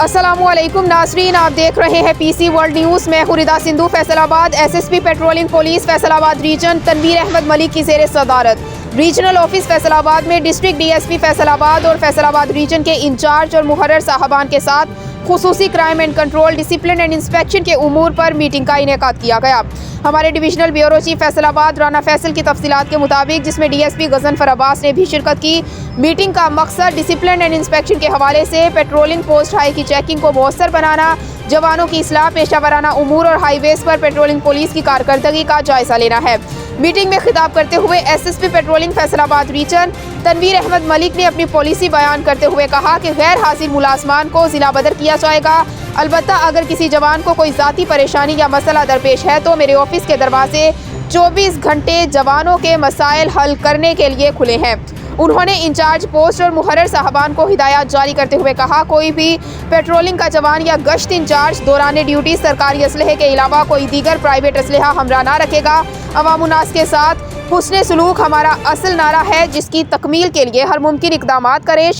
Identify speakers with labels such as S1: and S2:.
S1: अस्सलामुअलैकुम नाज़रीन, आप देख रहे हैं PC वर्ल्ड न्यूज़। मैं हुरिदा Sindhu. Faisalabad SSP patrolling police Faisalabad region Tanveer Ahmad Malik की ज़ेर सदारत रीजनल ऑफिस फैसलाबाद में डिस्ट्रिक्ट DSP फैसलाबाद और फैसलाबाद रीजन के इंचार्ज और मुहर्रर साहबान के साथ खुसूसी crime and control, discipline and inspection के उमूर पर मीटिंग का इनेकाद किया गया। हमारे divisional bureau chief Faisalabad Rana Faisal की तफसीलात के मुताबिक, जिसमें DSP गजनफर अब्बास ने भी शिरकत की, मीटिंग का मकसद डिसिप्लिन एंड इंस्पेक्शन के हवाले से पेट्रोलिंग पोस्ट हाई की चेकिंग को मौसर बनाना, जवानों की इस्लाह, पेशा वराना उमूर और हाईवेज पर पेट्रोलिंग पुलिस की कारकर्दगी का जायजा लेना है। मीटिंग में खिताब करते हुए SSP patrolling Faisalabad region Tanveer Ahmad Malik ने अपनी पॉलिसी बयान करते हुए कहा कि गैर हाजिर मुलाजमान को जिला बदर किया जाएगा। अलबत्ता अगर किसी जवान को कोई ज़ाती परेशानी या मसला दरपेश है तो मेरे ऑफिस के दरवाजे 24 घंटे जवानों के मसाइल हल करने के लिए खुले हैं। उन्होंने इंचार्ज पोस्ट और मुहर्रर साहबान को हिदायत जारी करते हुए कहा, कोई भी पेट्रोलिंग का जवान या गश्त इंचार्ज दौरान ड्यूटी सरकारी असलहे के अलावा कोई दीगर प्राइवेट असलहा हमरा ना रखेगा। अवामुन्नास के साथ हुस्न सलूक हमारा असल नारा है, जिसकी तकमील के लिए हर मुमकिन इक़दामात करें।